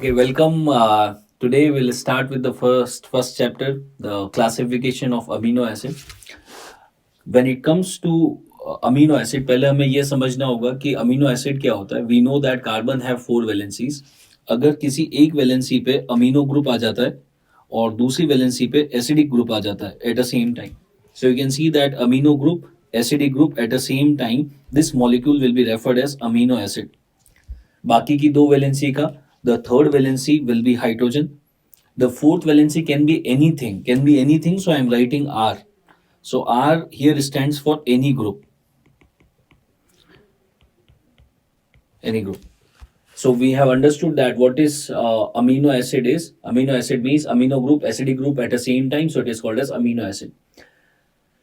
Okay, welcome. Today we'll start with the first chapter, the classification of amino acid. When it comes to amino acid, पहले हमें यह समझना होगा कि amino acid क्या होता है. We know that carbon have 4 valencies. अगर किसी एक वैलेंसी पे अमीनो ग्रुप आ जाता है और दूसरी वैलेंसी पे एसिडिक ग्रुप आ जाता है at the same time, so you can see that amino group acidic group at the same time, this molecule will be referred as amino acid. बाकी की दो वैलेंसी का, the third valency will be hydrogen. The fourth valency can be anything, so I am writing R. So R here stands for any group. So we have understood that what is amino acid is. Amino acid means amino group, acidic group at the same time, so it is called as amino acid.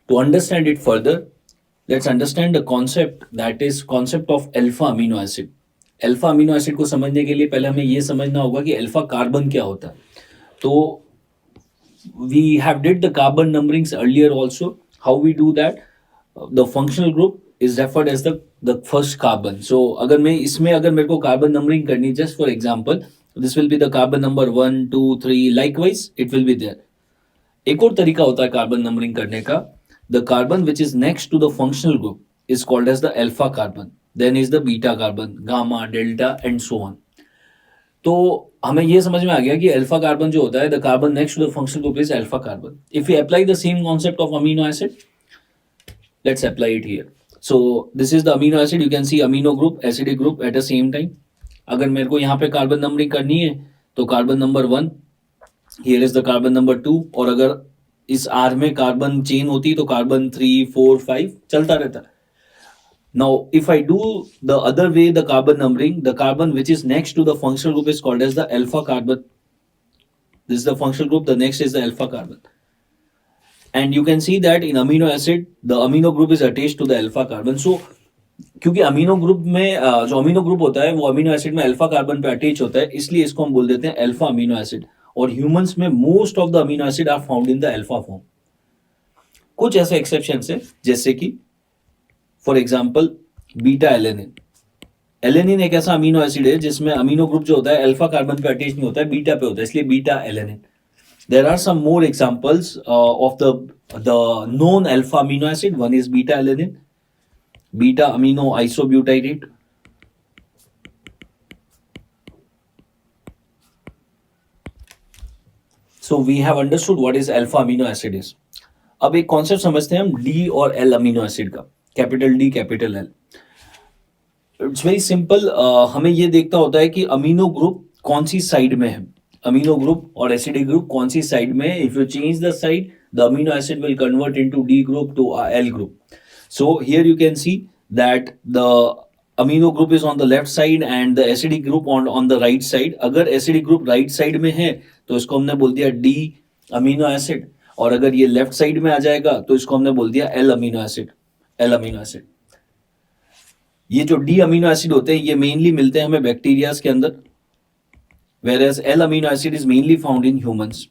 To understand it further, let's understand the concept, that is concept of alpha amino acid. Alpha amino acid को समझने के लिए पहले हमें यह समझना होगा कि अल्फा कार्बन क्या होता है. तो we have did the carbon numberings earlier also. How we do that? The functional group is referred as the first carbon. So अगर मेरे को कार्बन नंबरिंग करनी, just for example, this will be the carbon number 1 2 3, likewise it will be there. एक और तरीका होता है carbon numbering करने का. The carbon which is next to the functional group is called as the alpha carbon. Then is the beta carbon, gamma, delta and so on. तो हमें ये समझ में आ गया कि अल्फा कार्बन जो होता है, the carbon next to the functional group is alpha carbon. If you apply the same concept of amino acid, let's apply it here. So this is the amino acid. You can see amino group, acidic group at the same time. अगर मेरे को यहाँ पे carbon numbering करनी है तो carbon number 1, here is the carbon number 2, और अगर इस आर में कार्बन चेन होती तो कार्बन 3 4 5 चलता रहता है. Now, if I do the other way, the carbon numbering, the carbon which is next to the functional group is called as the alpha carbon. This is the functional group, the next is the alpha carbon. And you can see that in amino acid, the amino group is attached to the alpha carbon. So, क्योंकि amino group में जो amino group होता है वो amino acid में alpha carbon पे attach होता है, इसलिए इसको हम बोल देते हैं अल्फा अमीनो एसिड. और ह्यूमंस में most of the amino acid are found in the alpha form. कुछ ऐसे एक्सेप्शंस है, जैसे कि for example beta alanine. Alanine एक ऐसा अमीनो एसिड है जिसमें अमीनो ग्रुप जो होता है अल्फा कार्बन पे अटैच नहीं होता है, बीटा पे होता है, इसलिए beta alanine. There are some more examples of the known alpha amino acid. One is beta alanine, beta amino isobutyrate, so we have understood what is alpha amino acid is. अब एक concept समझते हैं हम D और L amino acid का. Capital D, capital L. It's very simple. हमें ये देखता होता है कि अमीनो ग्रुप कौन सी साइड में है. अमीनो ग्रुप और एसिडिक ग्रुप कौन सी साइड में है. If you change the side, the amino acid will convert into D group to L group. So here you can see that the amino group is on the left side and the acidic group on the right side. अगर acidic group right side में है तो इसको हमने बोल दिया D amino acid, और अगर ये लेफ्ट साइड में आ जाएगा तो इसको हमने बोल दिया L amino acid. L amino acid. ये जो डी अमीनो एसिड होते हैं ये मेनली मिलते हैं हमें बैक्टीरियाज के अंदर, whereas L amino acid is mainly found in humans.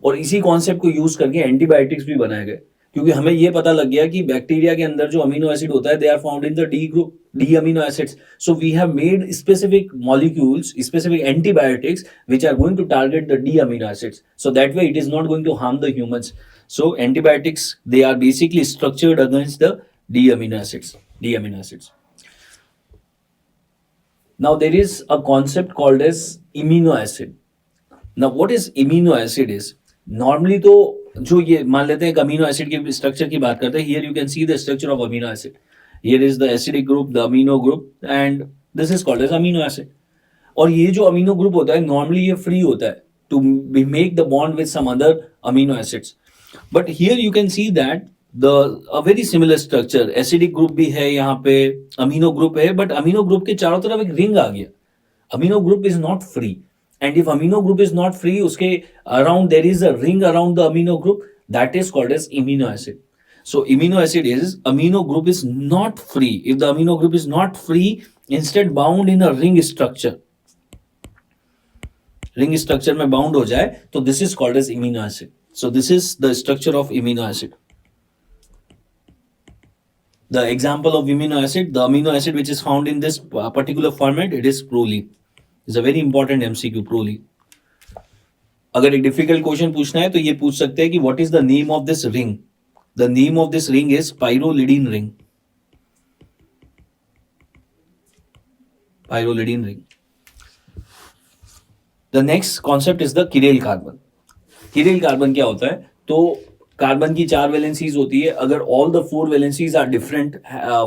और इसी कॉन्सेप्ट को यूज करके एंटीबायोटिक्स भी बनाए गए, क्योंकि हमें ये पता लग गया कि बैक्टीरिया के अंदर जो अमीनो एसिड होता है they are found in the D group, D amino acids. So we have made specific molecules, specific antibiotics which are going to target the D amino acids, so that way it is not going to harm the humans. So antibiotics, they are basically structured against the D amino acids. Now there is a concept called as amino acid. Now what is amino acid is, normally तो जो ये मान लेते हैं amino acid के structure की बात करते हैं. Here you can see the structure of amino acid. Here is the acidic group, the amino group, and this is called as amino acid. और ये जो अमीनो ग्रुप होता है नॉर्मली ये फ्री होता है to make the bond with some other amino acids. But here you can see that a very similar structure. Acidic group भी है यहाँ पे, अमीनो ग्रुप है, बट अमीनो ग्रुप के चारों तरफ एक रिंग आ गया. Amino group is not free, and if amino group is not free, उसके around there is a ring around the amino group, that is called as imino acid. So amino acid is, amino group is not free. If the amino group is not free, instead bound in a ring structure, ring structure में bound हो जाए, तो this is called as amino acid. So this is the structure of amino acid. The example of amino acid, the amino acid which is found in this particular format, it is proline. Is a very important MCQ प्रोली. अगर एक difficult question पूछना है तो ये पूछ सकते हैं कि what is the name of this ring. The name of this ring is pyrrolidine ring. Pyrrolidine ring. The next concept is the chiral carbon. Chiral carbon क्या होता है? तो कार्बन की 4 वैलेंसीज होती है. अगर all the 4 valencies are different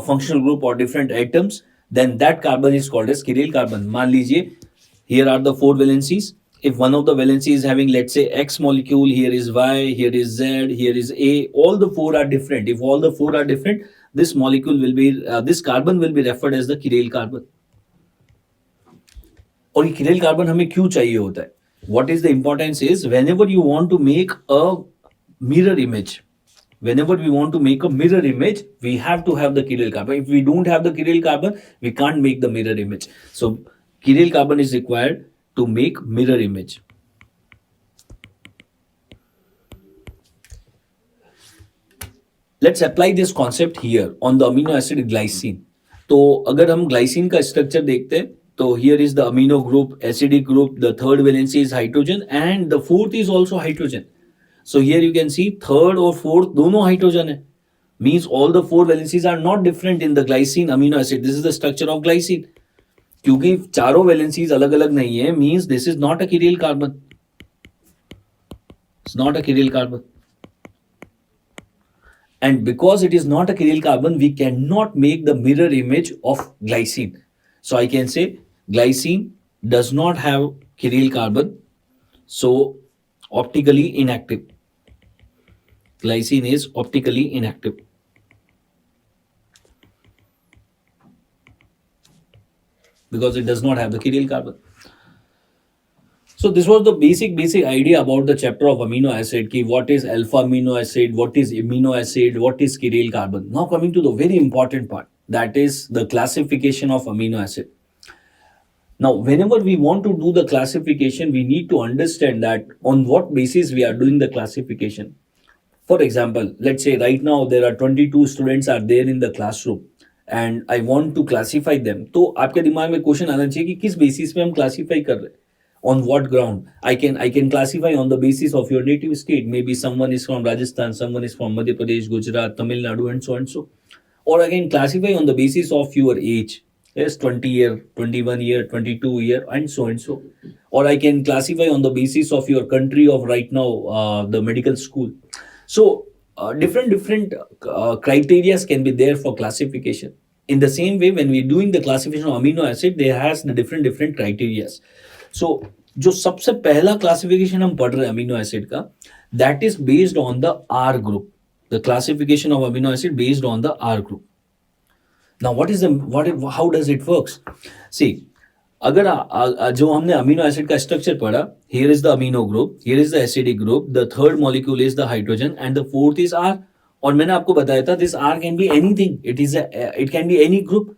functional group और different atoms, then that carbon is called as chiral carbon. मान लीजिए here are the 4 valencies. If one of the valencies is having, let's say, X molecule, here is Y, here is Z, here is A, all the 4 are different. If all the 4 are different, this molecule will be, this carbon will be referred as the chiral carbon. और ये chiral carbon हमें क्यों चाहिए होता है? What is the importance is, whenever you want to make a mirror image, whenever we want to make a mirror image, we have to have the chiral carbon. If we don't have the chiral carbon, we can't make the mirror image. So chiral carbon is required to make mirror image. Let's apply this concept here on the amino acid glycine. तो अगर हम glycine का structure देखते हैं तो here is the amino group, acidic group, the third valency is hydrogen and the fourth is also hydrogen. So here you can see third और fourth दोनों hydrogen है. Means all the 4 valencies are not different in the glycine amino acid. This is the structure of glycine. क्योंकि चारों valencies अलग अलग नहीं है, means this is not a chiral carbon. It's not a chiral carbon. And because it is not a chiral carbon, we can not make the mirror image of glycine. So I can say glycine does not have chiral carbon, so optically inactive. Glycine is optically inactive. Because it does not have the chiral carbon. So this was the basic idea about the chapter of amino acid. Ki what is alpha amino acid, what is amino acid, what is chiral carbon. Now coming to the very important part, that is the classification of amino acid. Now whenever we want to do the classification, we need to understand that on what basis we are doing the classification. For example, let's say right now there are 22 students are there in the classroom and I want to classify them. तो आपके दिमाग में question आना चाहिए कि किस basis पे हम क्लासीफाई कर रहे हैं. On what ground? I can classify on the basis of your native state. Maybe someone is from Rajasthan, someone is from Madhya Pradesh, Gujarat, Tamil Nadu, and so and so. Or I can classify on the basis of your age. Yes, 20 year, 21 year, 22 year, and so and so. Or I can classify on the basis of your country of right now, the medical school. So different criteria can be there for classification. In the same way, when we're doing the classification of amino acid, they has the different criteria. So जो सबसे पहला classification हम पढ़ रहे हैं amino acid का, that is based on the R group. The classification of amino acid based on the R group. Now how does it works? See, अगर जो हमने अमीनो एसिड का स्ट्रक्चर पढ़ा, here is the amino group, here is the acidic group, the third molecule is the hydrogen and the fourth is R. और मैंने आपको बताया था this R can be anything, it can be any group.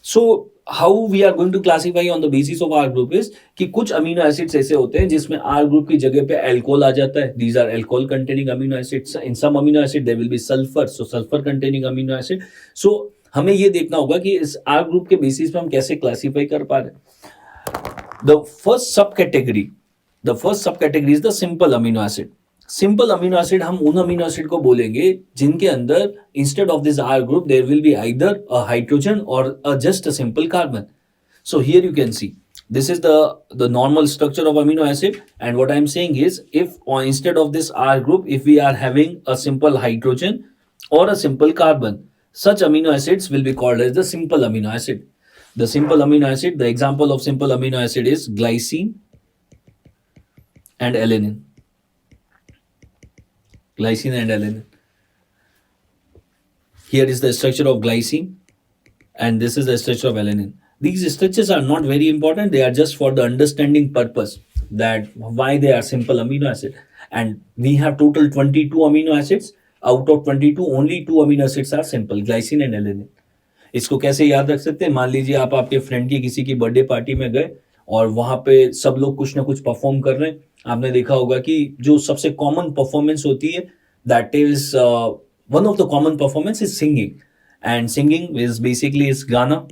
So how we are going to classify on the basis of R group is कि कुछ amino acids ऐसे होते हैं जिसमें आर ग्रुप की जगह पे अल्कोहल आ जाता है. These are alcohol containing amino acids. In some amino acid there will be sulphur, so sulphur containing amino acid. So हमें ये देखना होगा कि इस आर ग्रुप के बेसिस पे हम कैसे क्लासीफाई कर पा रहे हैं. The first subcategory is the simple amino acid. Simple amino acid हम उन amino acid को बोलेंगे जिनके अंदर instead of this R group there will be either a hydrogen or just a simple carbon. So here you can see this is the normal structure of amino acid, and what I am saying is if instead of this R group if we are having a simple hydrogen or a simple carbon, such amino acids will be called as the simple amino acid. The simple amino acid, the example of simple amino acid is glycine and alanine. Glycine and alanine. Here is the structure of glycine and this is the structure of alanine. These structures are not very important. They are just for the understanding purpose that why they are simple amino acid. And we have total 22 amino acids. Out of 22, only 2 amino acids are simple, glycine and alanine. इसको कैसे याद रख सकते हैं? मान लीजिए आप आपके फ्रेंड की किसी की बर्थडे पार्टी में गए और वहां पे सब लोग कुछ ना कुछ परफॉर्म कर रहे हैं. आपने देखा होगा कि जो सबसे कॉमन परफॉर्मेंस होती है that is one of the common performance is singing. And singing is basically is गाना.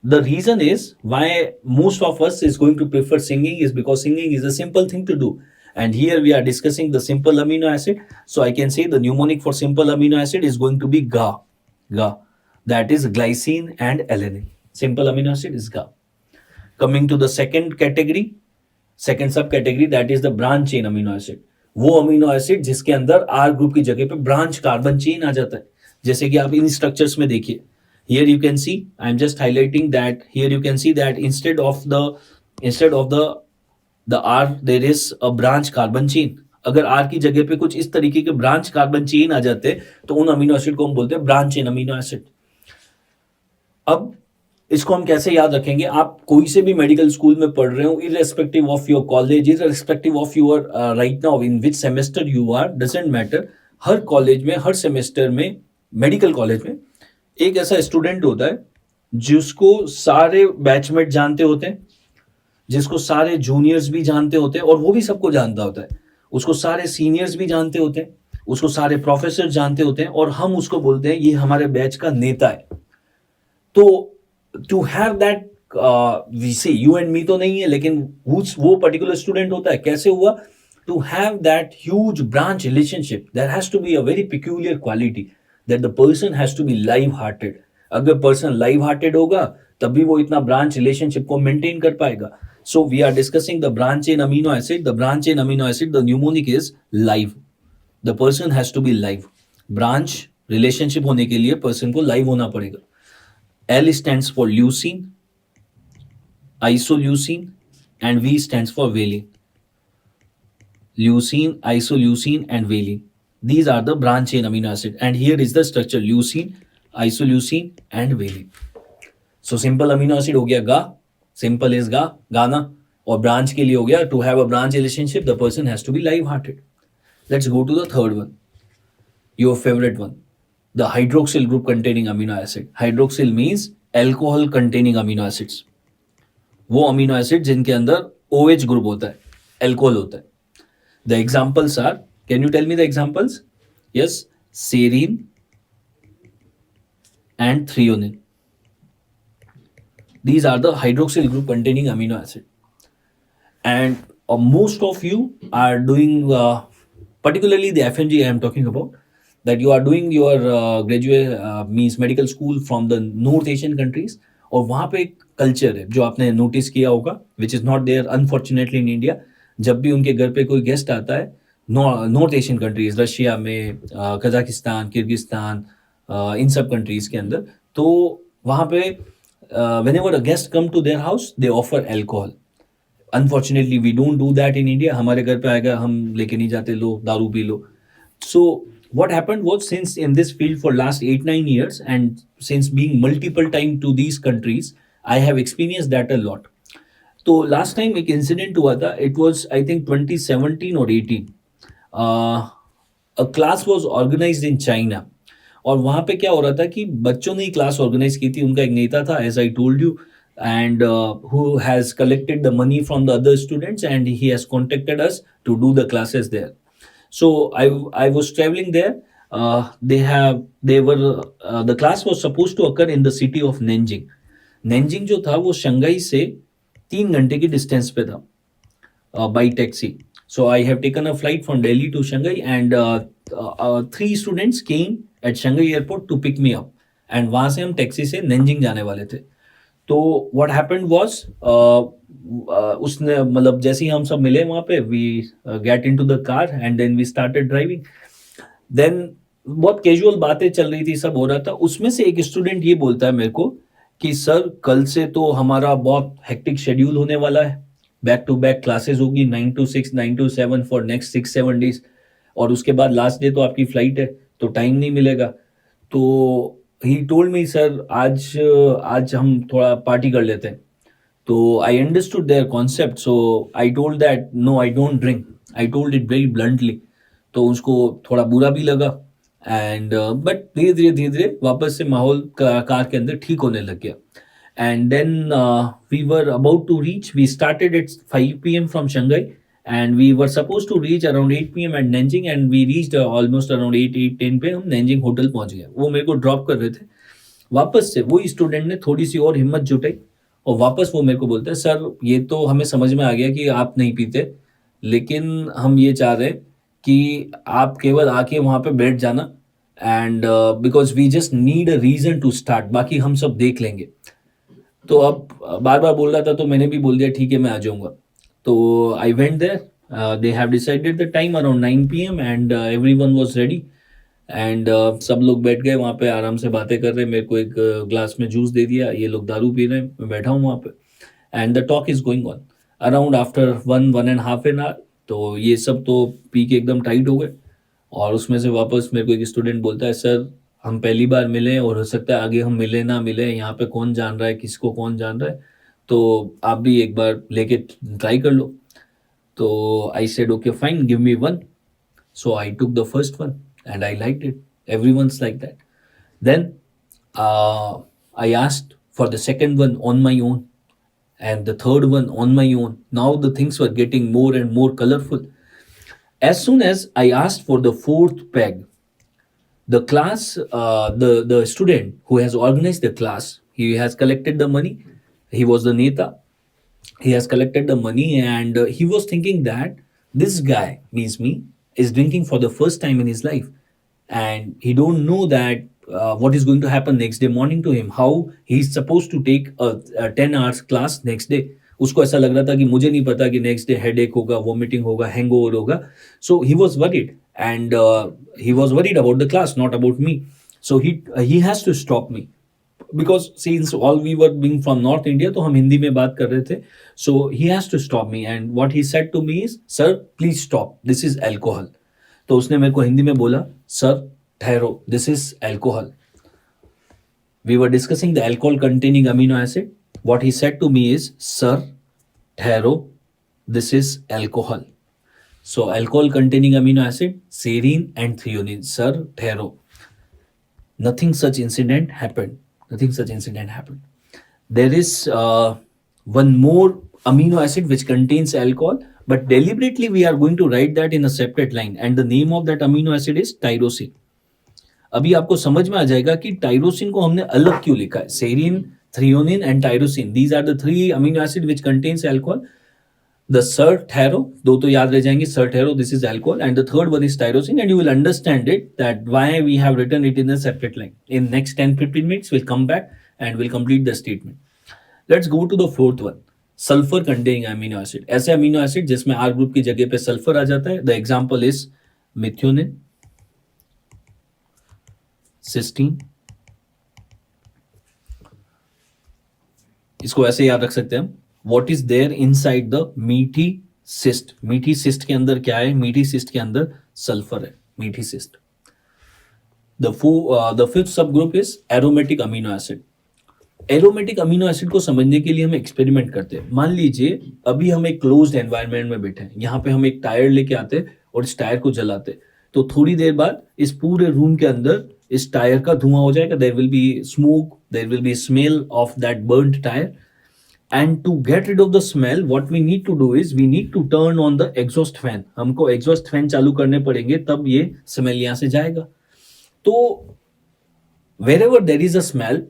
The reason is why most of us is going to prefer singing is because singing is a simple thing to do. And here we are discussing the simple amino acid. So I can say the mnemonic for simple amino acid is going to be GA. GA. That is glycine and alanine. Simple amino acid is GA. Coming to the second category, second सब category, that is the branch chain amino acid. वो amino acid जिसके अंदर are group की जगह पे branch carbon chain आ जाता है. जैसे कि आप इन स्ट्रक्चर्स में देखिए, here you can see, I am just highlighting that, here you can see that instead of the R there is a branch carbon chain. अगर आर की जगह पे कुछ इस तरीके के ब्रांच कार्बन चेन आ जाते तो उन अमीनो एसिड को हम बोलते हैं ब्रांच चेन अमीनो एसिड. अब इसको हम कैसे याद रखेंगे? आप कोई से भी मेडिकल स्कूल में पढ़ रहे हो, irrespective of your college, irrespective of your right now in which semester you are, doesn't matter. हर कॉलेज में, हर सेमेस्टर में, मेडिकल कॉलेज में एक ऐसा स्टूडेंट होता है जिसको सारे बैचमेट जानते होते हैं, जिसको सारे जूनियर्स भी जानते होते हैं और वो भी सबको जानता होता है. उसको सारे सीनियर्स भी जानते होते हैं, उसको सारे प्रोफेसर जानते होते हैं और हम उसको बोलते हैं ये हमारे बैच का नेता है. तो टू हैव दैट, वी से यू एंड मी तो नहीं है, लेकिन वो पर्टिकुलर स्टूडेंट होता है. कैसे हुआ? To have that huge branch relationship, there has to be a very peculiar quality, that the person has to be live hearted. अगर पर्सन लाइव हार्टेड होगा तभी वो इतना ब्रांच रिलेशनशिप को मेंटेन कर पाएगा. So we are discussing the branch chain amino acid. The branch chain amino acid, the mnemonic is live. The person has to be live. Branch relationship होने के लिए पर्सन को लाइव होना पड़ेगा. L stands for leucine, isoleucine, and V stands for valine. Leucine, isoleucine, and valine. These are the branch chain amino acid. And here is the structure: leucine, isoleucine, and valine. So simple amino acid हो गया GA. Simple is GA, गाना. और branch के लिए हो गया to have a branch relationship, the person has to be live-hearted. Let's go to the third one, your favorite one. The hydroxyl group containing amino acid. Hydroxyl means alcohol containing amino acids. वो amino acid जिनके अंदर OH group होता है, alcohol होता है. The examples are, can you tell me the examples? Yes, serine and threonine. These are the hydroxyl group containing amino acid. And most of you are doing, particularly the FMG I am talking about, that you are doing your graduate means medical school from the North Asian countries. और वहाँ पे एक culture है जो आपने notice किया होगा, which is not there unfortunately in India. जब भी उनके घर पे कोई गेस्ट आता है, नॉर्थ एशियन कंट्रीज, रशिया में, कजाकिस्तान, किर्गिस्तान, इन सब कंट्रीज़ के अंदर, तो वहाँ पे whenever a guest come to their house, they offer alcohol. Unfortunately, we don't do that in India. हमारे घर पे आएगा, हम लेके नहीं जाते, लो दारू P low. So what happened was, since in this field for last 8-9 years and since being multiple time to these countries, I have experienced that a lot. तो last time एक incident हुआ था, it was I think 2017 or 18. A class was organized in China. और वहाँ पे क्या हो रहा था कि बच्चों ने ही क्लास ऑर्गेनाइज की थी. उनका एक नेता था, as I told you, and who has collected the money from the other students and he has contacted us to do the classes there. So I was traveling there. The class was supposed to occur in the city of Nanjing. Nanjing जो था वो Shanghai से 3 घंटे की distance पे था by taxi. So I have taken a flight from Delhi to Shanghai and 3 students came at Shanghai airport to pick me up. And वहाँ से हम टैक्सी से Nanjing जाने वाले थे. तो what happened was, उसने मतलब जैसे ही हम सब मिले वहाँ पे, we get into the car and then we started driving. Then बहुत कैजुअल बातें चल रही थी, सब हो रहा था. उसमें से एक स्टूडेंट ये बोलता है मेरे को कि सर कल से तो हमारा बहुत हेक्टिक शेड्यूल होने वाला है, बैक टू बैक क्लासेस होगी 9 to 6, 9 to 7 for next 6-7 days, और उसके बाद लास्ट डे तो आपकी फ्लाइट है, तो टाइम नहीं मिलेगा. तो he told me, सर आज हम थोड़ा पार्टी कर लेते हैं. तो I understood their concept, so I told that no, I don't drink. I told it very bluntly. तो उसको थोड़ा बुरा भी लगा एंड बट धीरे धीरे वापस से माहौल कार के अंदर ठीक होने लग गया. And then we were about to reach, we started at 5 PM from Shanghai and we were supposed to reach around 8 PM at Nanjing and we reached almost around 8-10 पे हम Nanjing होटल पहुंच गए. वो मेरे को ड्रॉप कर रहे थे. वापस से वही स्टूडेंट ने थोड़ी सी और हिम्मत जुटाई और वापस वो मेरे को बोलता है, सर ये तो हमें समझ में आ गया कि आप नहीं पीते, लेकिन हम ये चाह रहे हैं कि आप केवल आके वहाँ पे बैठ जाना, and because we just need a reason to start, बाकी हम सब देख लेंगे। तो अब बार बार बोल रहा था तो मैंने भी बोल दिया ठीक है मैं आ जाऊंगा। तो I went there, they have decided the time around 9 PM and everyone was ready, and सब लोग बैठ गए वहाँ पे आराम से बातें कर रहे हैं। मेरे को एक ग्लास में जूस दे दिया, ये लोग दारू पी रहे हैं, मैं बैठा हूँ वहाँ पे, and the talk is going on around after 1.5 an hour। तो ये सब तो पी के एकदम टाइट हो गए, और उसमें से वापस मेरे को एक स्टूडेंट बोलता है, सर हम पहली बार मिले और हो सकता है आगे हम मिले ना मिले, यहाँ पे कौन जान रहा है किसको कौन जान रहा है, तो आप भी एक बार लेके ट्राई कर लो। तो I said okay fine, give me one. So I took the first one and I liked it. Everyone's like that. Then I asked for the second one on my own and the third one on my own. Now the things were getting more and more colorful. As soon as I asked for the fourth peg, the class, the student who has organized the class, he has collected the money. He was the neta. He has collected the money, and he was thinking that this guy, means me, is drinking for the first time in his life, and he don't know that what is going to happen next day morning to him, how he's supposed to take a 10 hours class next day. उसको ऐसा लग रहा था कि मुझे नहीं पता कि नेक्स्ट डे हेडेक होगा, वॉमिटिंग होगा, हैंगओवर होगा। So he was worried, and he was worried about the class, not about me. So he has to stop me, because since all we were being from North India, तो हम हिंदी में बात कर रहे थे. So he has to stop me, and what he said to me is, sir please stop, this is alcohol. तो उसने मेरे को हिंदी में बोला, sir ठहरो, this is alcohol. We were discussing the alcohol containing amino acid. What he said to me is, sir ठहरो, this is alcohol. So alcohol containing amino acid, serine and threonine. Sir ठहरो. Nothing such incident happened. Nothing such incident happened. There is one more amino acid which contains alcohol, but deliberately we are going to write that in a separate line, and the name of that amino acid is tyrosine. अभी आपको समझ में आ जाएगा कि tyrosine को हमने अलग क्यों लिखा है. Serine, threonine and tyrosine, these are the three amino acid which contains alcohol. The sir thero, दो तो याद रह जाएंगे, sir thero, this is alcohol, and the third one is tyrosine, and you will understand it that why we have written it in a separate line. In next 10-15 minutes we'll come back and we'll complete the statement. Let's go to the fourth one, sulfur containing amino acid. ऐसे amino acid जिसमें R group की जगह पे sulfur आ जाता है. The example is methionine, cysteine. इसको ऐसे याद रख सकते हैं हम. What is there inside the मीठी cyst? मीठी cyst के अंदर क्या है? मीठी cyst के अंदर सल्फर है, मीठी cyst. The fifth subgroup is aromatic amino acid. Aromatic amino acid को समझने के लिए हम एक्सपेरिमेंट करते हैं. मान लीजिए अभी हम एक क्लोज्ड एनवायरनमेंट में बैठे हैं, यहाँ पे हम एक टायर लेके आते हैं और इस टायर को जलाते हैं, तो थोड़ी देर बाद इस पूरे रूम के अंदर इस टायर का धुआं हो जाएगा. There will be smoke, there will be smell of that burned tyre. And to get rid of the smell, what we need to do is we need to turn on the exhaust fan. हमको exhaust fan चालू करने पड़ेंगे, तब ये smell यहाँ से जाएगा. तो wherever there is a smell,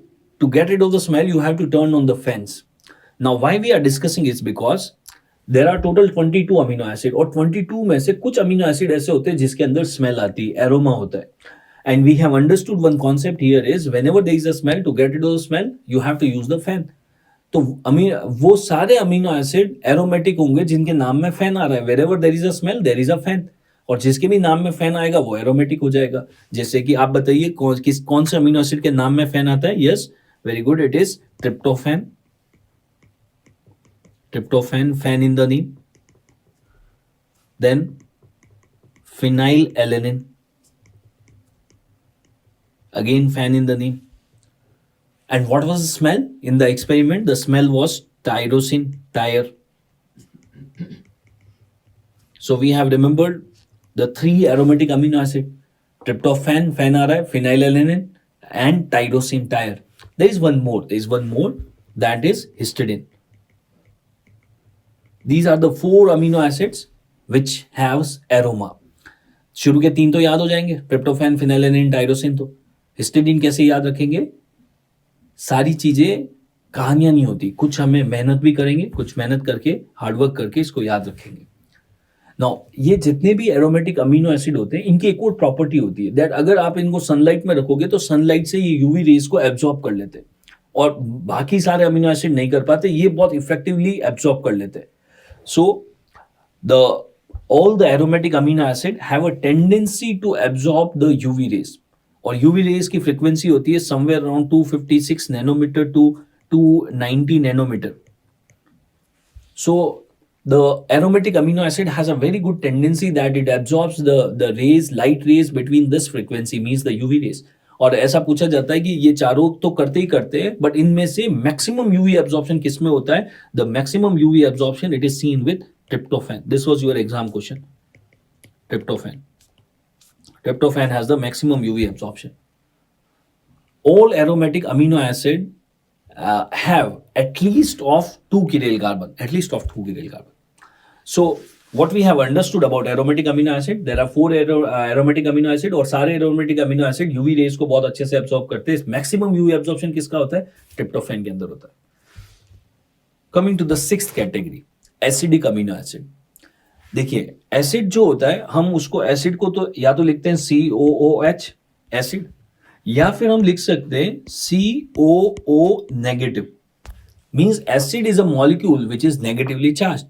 to get rid of the smell, you have to turn on the fans. Now why we are discussing is because there are total 22 amino acid, और 22 में से कुछ amino acid ऐसे होते हैं जिसके अंदर smell आती है, aroma होता है. And we have understood one concept here is whenever there is a smell, to get rid of the smell, you have to use the fan. तो वो सारे अमीनो एसिड एरोमेटिक होंगे जिनके नाम में फैन आ रहा है. Wherever there is a smell there is a fan, और जिसके भी नाम में फैन आएगा वो एरोमेटिक हो जाएगा. जैसे कि आप बताइए कौन से अमीनो एसिड के नाम में फैन आता है. Yes, very good, it is tryptophan. Tryptophan, fan in the name. Then phenylalanine, again fan in the name. And what was the smell in the experiment? The smell was tyrosine, tire. So we have remembered the three aromatic amino acid: tryptophan, fan aa raha hai, phenylalanine, and tyrosine, tire. There is one more. There is one more. That is histidine. These are the four amino acids which has aroma. शुरू के तीन तो याद हो जाएंगे, tryptophan, फिनाइलानिन, tyrosine. तो histidine कैसे याद रखेंगे? सारी चीजें कहानियां नहीं होती, कुछ हमें मेहनत भी करेंगे, कुछ मेहनत करके हार्डवर्क करके इसको याद रखेंगे. नाउ ये जितने भी एरोमेटिक अमीनो एसिड होते हैं इनकी एक और प्रॉपर्टी होती है दैट अगर आप इनको सनलाइट में रखोगे तो सनलाइट से ये यूवी रेज को एब्जॉर्ब कर लेते हैं और बाकी सारे अमीनो एसिड नहीं कर पाते, ये बहुत इफेक्टिवली एब्जॉर्ब कर लेते हैं. So the all the aromatic amino acid have a tendency to absorb the UV rays और UV rays की फ्रीक्वेंसी होती है somewhere around 256 nanometre to 290 nanometre. So the aromatic amino acid has a very good tendency that it absorbs the rays, light rays between this frequency means the UV rays. और ऐसा पूछा जाता है कि ये चारों तो करते ही करते हैं बट इनमें से मैक्सिमम यूवी एब्जॉर्प्शन किस में होता है? The maximum UV absorption it is seen with tryptophan. This was your exam question. Tryptophan. Tryptophan has the maximum UV absorption. All aromatic amino acid have at least of 2 chiral carbon. At least of 2 chiral carbon. So what we have understood about aromatic amino acid, there are 4 aromatic amino acid और सारे aromatic amino acid UV rays को बहुत अच्छे से absorb करते हैं. Maximum UV absorption किसका होता है? Tryptophan के अंदर होता है. Coming to the 6th category. Acidic amino acid. देखिए एसिड जो होता है हम उसको एसिड को तो या तो लिखते हैं COOH एसिड या फिर हम लिख सकते हैं COO negative. Means acid is a molecule which is negatively charged.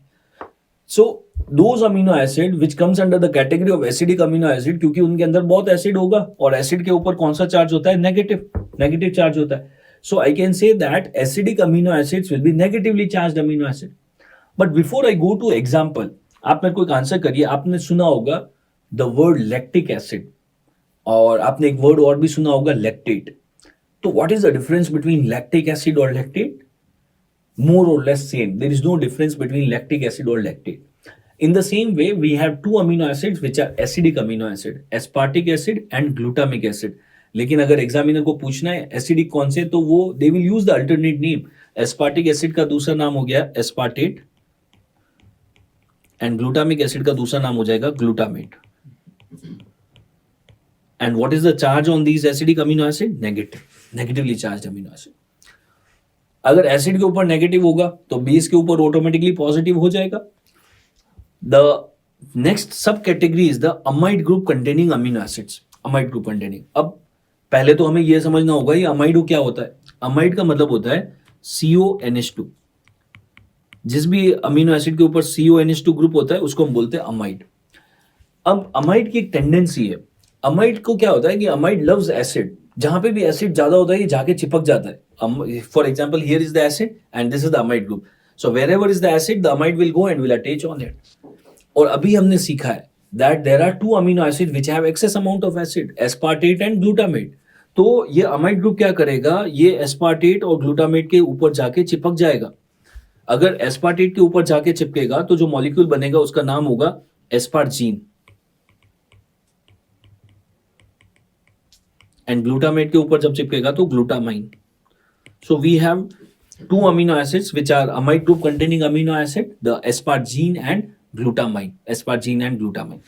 So those amino acid which comes under the category of acidic amino acid, क्योंकि उनके अंदर बहुत एसिड होगा और एसिड के ऊपर कौन सा चार्ज होता है? नेगेटिव चार्ज होता है. So I can say that acidic amino acids will be negatively charged amino acid. But before I go to example, आप मेरे को एक आंसर करिए. आपने सुना होगा द वर्ड लैक्टिक एसिड और आपने एक वर्ड और भी सुना होगा लैक्टेट. तो what is the difference between lactic acid और लैक्टेट? मोर और less same. There is no difference between lactic acid और lactate. In the same way we have 2 amino acids which are acidic amino acid, aspartic acid and glutamic acid. लेकिन अगर examiner को पूछना है acidic कौन से, तो वो they will use the alternate name. Aspartic acid का दूसरा नाम हो गया एस्पार्टेट एंड ग्लूटामिक एसिड का दूसरा नाम हो जाएगा glutamate. And what is the charge on these acidic amino acid? Negatively charge amino acid. अगर एसिड के ऊपर नेगेटिव होगा तो बेस के ऊपर ऑटोमेटिकली पॉजिटिव हो जाएगा. द नेक्स्ट सब category is the amide group containing amino acids. Amide group containing. अब पहले तो हमें यह समझना होगा ये अमाइड क्या होता है. अमाइड का मतलब होता है CONH2. जिस भी अमीनो एसिड के ऊपर CONH2 ग्रुप होता है उसको हम बोलते हैं अमाइड. अब अमाइड की एक टेंडेंसी है. अमाइड को क्या होता है कि अमाइड लव्स एसिड. जहां पे भी एसिड ज्यादा होता है ये जाके चिपक जाता है. For example here is the acid and this is the amide group. So wherever is the acid the amide will go and will attach on it. और अभी हमने सीखा है that there are 2 amino acid which have excess amount of acid, aspartate and glutamate. तो ये amide group क्या करेगा? ये एस्पार्टेट और ग्लूटामेट के ऊपर जाके चिपक जाएगा. अगर एस्पार्टेट के ऊपर जाके चिपकेगा तो जो मॉलिक्यूल बनेगा उसका नाम होगा एस्पार्जीन. एंड ग्लूटामेट के ऊपर जब चिपकेगा तो glutamine. So we have 2 amino acids which are amide group containing amino acid, the asparagine and glutamine. Asparagine and glutamine.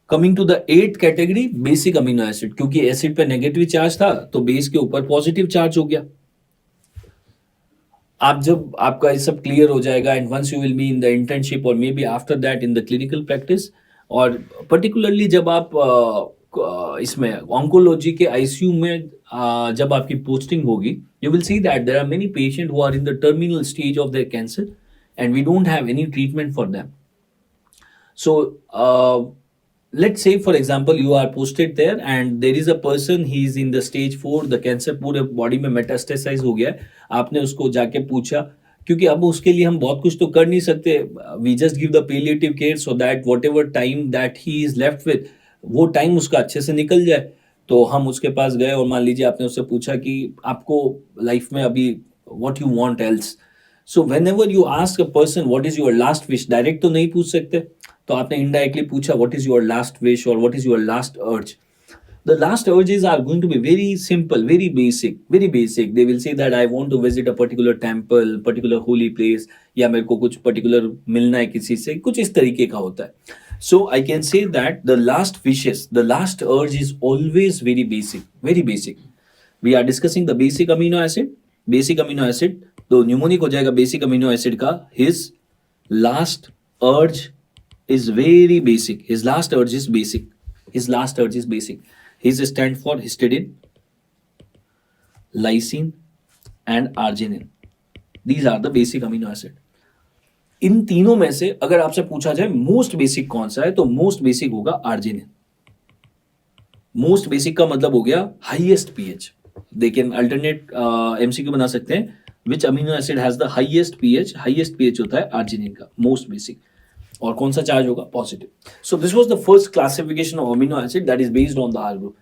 Coming to the 8th category, basic amino acid. क्योंकि एसिड पे negative charge था तो base के ऊपर positive charge हो गया. आप जब आपका ये सब क्लियर हो जाएगा and once you will be in the internship और maybe after that in the clinical practice, और पर्टिकुलरली जब आप इसमें ऑन्कोलॉजी के आईसीयू में जब आपकी पोस्टिंग होगी, you will see that there are many patient who are in the terminal stage of their cancer and we don't have any treatment for them. So let's say for example you are posted there and there is a person, he is in the stage 4, the cancer पूरे body में metastasise हो गया है. आपने उसको जाके पूछा, क्योंकि अब उसके लिए हम बहुत कुछ तो कर नहीं सकते. We just give the palliative care so that whatever time that he is left with, वो टाइम उसका अच्छे से निकल जाए. तो हम उसके पास गए और मान लीजिए आपने उससे पूछा कि आपको लाइफ में अभी what you want else. So whenever you ask a person what is your last wish, direct तो नहीं पूछ सकते, तो आपने इनडायरेक्टली पूछा what is your last wish और व्हाट इज योर लास्ट अर्ज. The last urges are going to be very simple, very basic, very basic. They will say that I want to visit a particular temple, particular holy place, या मेरे को कुछ particular मिलना है किसी से, कुछ इस तरीके का होता है. So I can say that the last wishes, the last urge is always very basic, very basic. We are discussing the basic amino acid. Basic amino acid तो न्यूमोनिक हो जाएगा बेसिक अमीनो एसिड का. His last urge is very basic. His last urge is basic. His last urge is basic. His stand for histidine, lysine, and arginine. These are the basic amino acid. इन तीनों में से अगर आपसे पूछा जाए most basic कौन सा है, तो मोस्ट बेसिक होगा आर्जिनिन. मोस्ट बेसिक का मतलब हो गया हाईएस्ट पीएच. देखिए अल्टरनेट एमसीक्यू बना सकते हैं. Which amino acid has the highest pH? Highest pH होता है आर्जिनिन का, मोस्ट बेसिक. और कौन सा चार्ज होगा? Positive. So this was the first classification of amino acid that is based on the R group.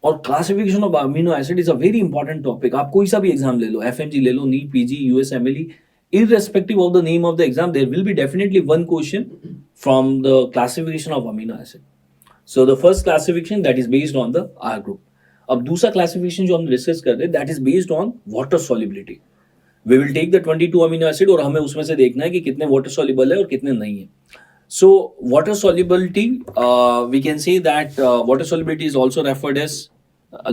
और classification of amino acid is a very important topic. आप कोई सा भी एग्जाम ले लो, एफएमजी ले लो, NEET, PG, USMLE, irrespective of the name of the exam, there will be definitely one question from the classification of amino acid. So the first classification that is based on the R group. अब दूसरा classification जो हम discuss कर रहे हैं that is based on water solubility. We will take the 22 amino acid और हमें उसमें से देखना है कि कितने water soluble है और कितने नहीं है. So water solubility, we can say that water solubility is also referred as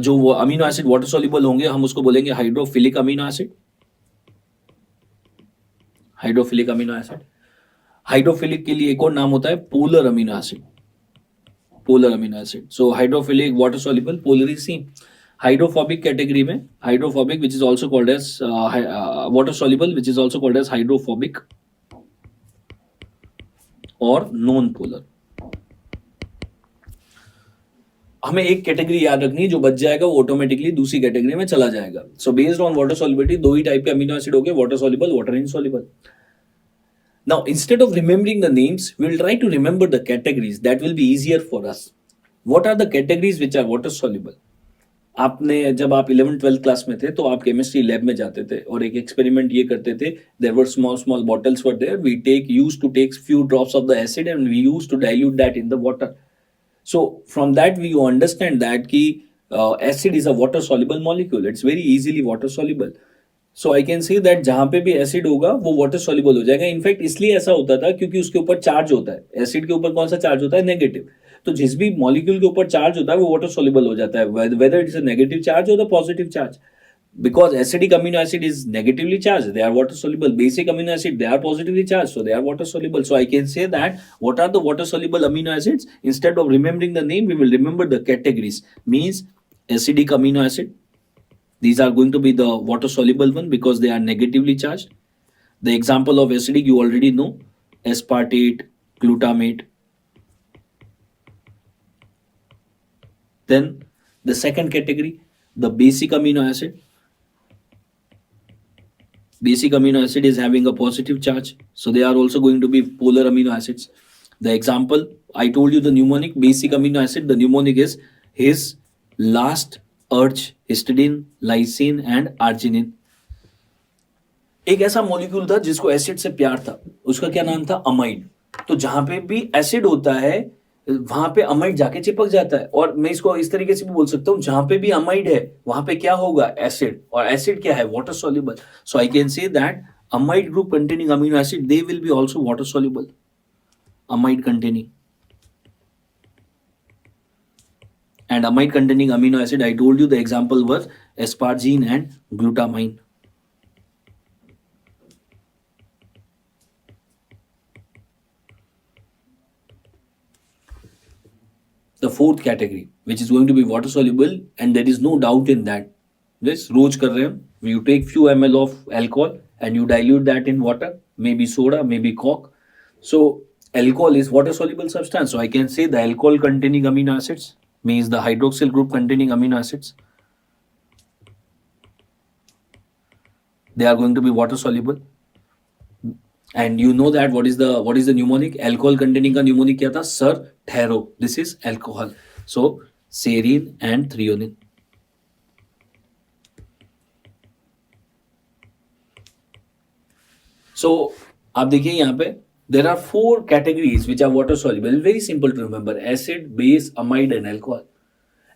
जो amino acid water soluble होंगे हम उसको बोलेंगे hydrophilic amino acid. Hydrophilic amino acid. Hydrophilic के लिए एक और नाम होता है polar amino acid. Polar amino acid. So hydrophilic water soluble, polar is same. Hydrophobic category में hydrophobic which is also called as water soluble which is also called as hydrophobic और non polar. हमें एक category याद रखनी है, जो बच जाएगा वो ऑटोमेटिकली दूसरी कैटेगरी में चला जाएगा. So based on water solubility दो ही टाइप के अमीनो एसिड हो गए, water soluble, water insoluble. Now instead of remembering the names we will try to remember the categories. That will be easier for us. What are the categories which are water soluble? आपने जब आप 11th 12th class में थे तो आप chemistry lab में जाते थे और एक एक्सपेरिमेंट ये करते थे. There were small small bottles were there. We used to take few drops of the acid and we used to dilute that in the water. So from that we understand that कि acid is a water soluble molecule. It's very easily water soluble. So I can say that जहाँ पे भी acid होगा वो water soluble हो जाएगा. In fact इसलिए ऐसा होता था क्योंकि उसके ऊपर चार्ज होता है. एसिड के ऊपर कौन सा चार्ज होता है? नेगेटिव. तो जिस भी मॉलिक्यूल के ऊपर चार्ज होता है वो वाटर soluble हो जाता है, whether it's a negative charge or the positive charge. Because acidic amino acid is negatively charged, they are water soluble. Basic amino acid, they are positively charged, so they are water soluble. So I can say that what are the water soluble amino acids? Instead of remembering the name, we will remember the categories. Means acidic amino acid, these are going to be the water soluble one because they are negatively charged. The example of acidic you already know, aspartate, glutamate. Then the second category, the basic amino acid. Basic amino acid is having a positive charge, so they are also going to be polar amino acids. The example I told you, the mnemonic basic amino acid, the mnemonic is his last urge, histidine, lysine and arginine. एक ऐसा molecule था जिसको acid से प्यार था, उसका क्या नाम था? अमाइड. तो जहां पे भी एसिड होता है वहां पे अमाइड जाके चिपक जाता है. और मैं इसको इस तरीके से भी बोल सकता हूं, जहां पे भी अमाइड है वहां पे क्या होगा? एसिड. और एसिड क्या है? Water soluble. So I can say that amide group containing amino acid they will be also water soluble. Amide containing and amide containing amino acid, I told you the example was asparagine and glutamine. The fourth category which is going to be water soluble and there is no doubt in that. This रोज कर रहे हैं, you take few ml of alcohol and you dilute that in water, maybe soda, maybe coke. So alcohol is water soluble substance. So I can say the alcohol containing amino acids means the hydroxyl group containing amino acids, they are going to be water soluble. And you know that what is the mnemonic? Alcohol containing का mnemonic क्या था? Sir, ठहरो. This is alcohol. So serine and threonine. So आप देखिए यहाँ पे there are four categories which are water soluble. Very simple to remember: acid, base, amide and alcohol.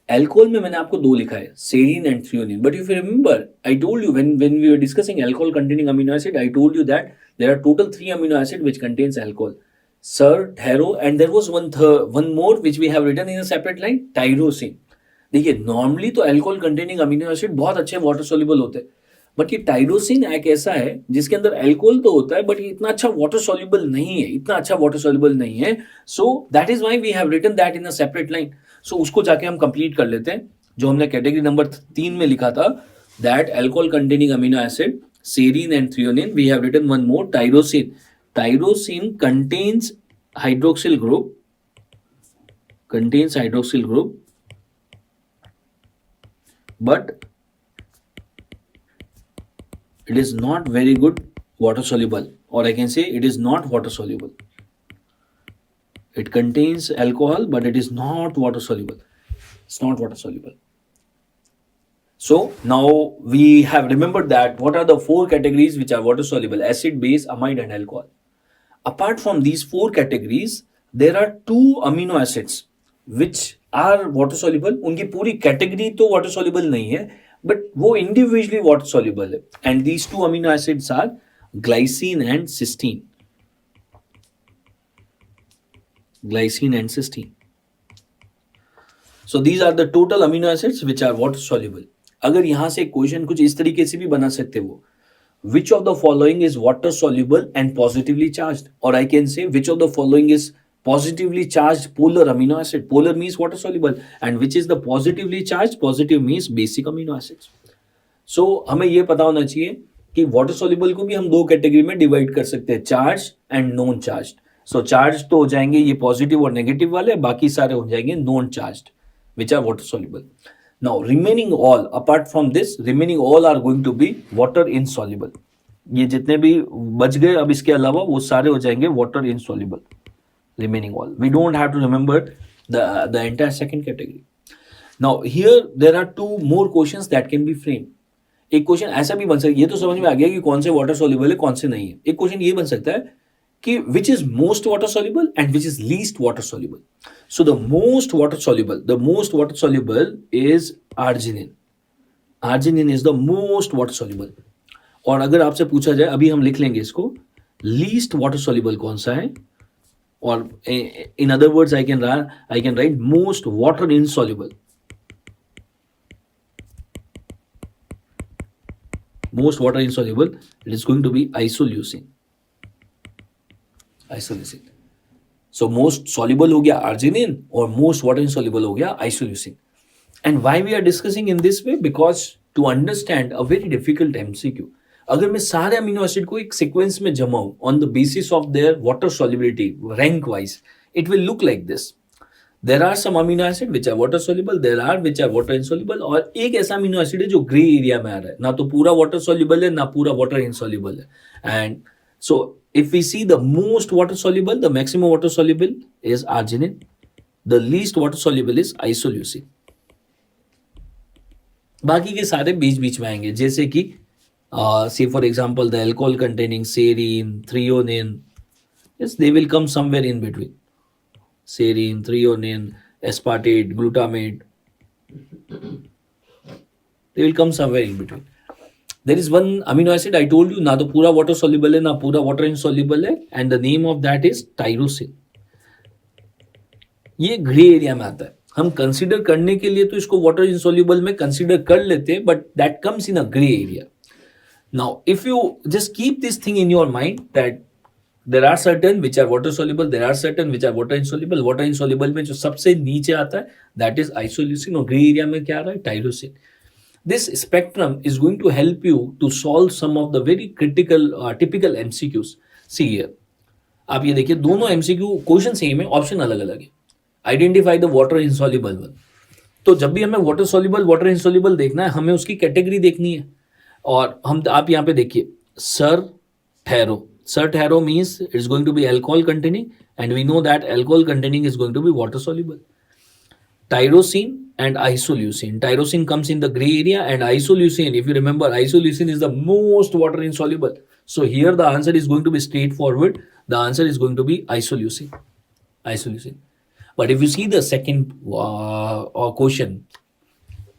Alcohol में मैंने आपको दो लिखा है, serine and threonine. But if you remember, I told you when we were discussing alcohol containing amino acid, I told you that there are total 3 amino acid which contains alcohol. Sir, thero, and there was one more which we have written in a separate line, tyrosine. देखिए normally तो alcohol containing amino acid बहुत अच्छे water soluble होते हैं, but ये tyrosine एक ऐसा है जिसके अंदर अल्कोहल तो होता है बट ये इतना अच्छा वाटर सॉल्युबल नहीं है, इतना अच्छा वाटर सॉल्युबल नहीं है. So that is why we have written that in a separate line. So उसको जाके हम कंप्लीट कर लेते हैं जो हमने कैटेगरी नंबर 3 में लिखा था. That alcohol containing amino acid serine and threonine, we have written one more, tyrosine. Tyrosine contains hydroxyl group, but it is not very good water soluble, or I can say it is not water soluble. It contains alcohol but it is not water soluble. It's not water soluble. So now we have remembered that what are the 4 categories which are water soluble: acid, base, amide and alcohol. Apart from these 4 categories, there are 2 amino acids which are water soluble. उनकी पूरी category तो water soluble नहीं है, but वो individually water soluble है. And these 2 amino acids are glycine and cysteine. Glycine and cysteine. So these are the total amino acids which are water soluble. अगर यहाँ से क्वेश्चन कुछ इस तरीके से भी बना सकते वो, which of the following is water soluble and positively charged, or I can say which of the following is positively charged polar amino acid. Polar means water soluble, and which is the positively charged? Positive means basic amino acids. So हमें ये पता होना चाहिए कि water soluble को भी हम 2 category में डिवाइड कर सकते हैं, charge and non charge. So charge तो हो जाएंगे ये पॉजिटिव और नेगेटिव वाले, बाकी सारे हो जाएंगे non charge which are water soluble. Now remaining all, apart from this, remaining all are going to be water insoluble. ये जितने भी बच गए अब इसके अलावा वो सारे हो जाएंगे water insoluble. Remaining all. We don't have to remember the entire second category. Now here there are 2 more questions that can be framed. एक क्वेश्चन ऐसा भी बन सकता है, ये तो समझ में आ गया कि कौन से वाटर सॉल्युबल है कौन से नहीं है. एक क्वेश्चन ये बन सकता है कि which is most water soluble and which is least water soluble. So the most water soluble is arginine. Arginine is the most water soluble. और अगर आपसे पूछा जाए, अभी हम लिख लेंगे इसको, least water soluble कौन सा है, और in other words I can write most water insoluble. Most water insoluble, it is going to be isoleucine. So most soluble हो गया arginine और most water insoluble हो गया isoleucine. And why we are discussing in this way? Because to understand a very difficult MCQ, अगर मैं सारे amino acid को एक सीक्वेंस में जमाऊं on the basis of their water solubility rank wise, it will look like this. There are some amino acid which are water soluble, there are which are water insoluble, और एक ऐसा amino acid है जो grey area में आ रहा है, ना तो पूरा water soluble है ना पूरा water insoluble है. And so if we see the most water soluble, the maximum water soluble is arginine, the least water soluble is isoleucine. बाकी के सारे बीच बीच में आएंगे, जैसे कि say for example the alcohol containing serine, threonine, yes, they will come somewhere in between. Serine, threonine, aspartate, glutamate, they will come somewhere in between. There is one amino acid I told you, ना तो पूरा water soluble है ना पूरा water insoluble है, and the name of that is tyrosine. ये grey area में आता है. हम कंसीडर करने के लिए तो इसको वाटर insoluble में कंसीडर कर लेते हैं, but that comes in a grey area. Now if you just keep this thing in your mind that there are certain which are water soluble, there are certain which are water insoluble. Water insoluble में जो सबसे नीचे आता है that is isoleucine, और grey area में क्या आ रहा है? Tyrosine. This spectrum is going to help you to solve some of the very critical typical MCQs. See here, आप ये देखिए दोनों MCQ क्वेश्चन सेम है, ऑप्शन अलग अलग है. Identify the water insoluble one. तो जब भी हमें वाटर सॉल्युबल वाटर इंसॉल्युबल देखना है, हमें उसकी कैटेगरी देखनी है. और हम आप यहाँ पे देखिए सर ठहरो. Sir Taro means it's going to be alcohol containing, and we know that alcohol containing is going to be water soluble. Tyrosine and isoleucine. Tyrosine comes in the gray area, and isoleucine, if you remember, isoleucine is the most water insoluble. So here the answer is going to be straightforward. The answer is going to be isoleucine. Isoleucine. But if you see the second question,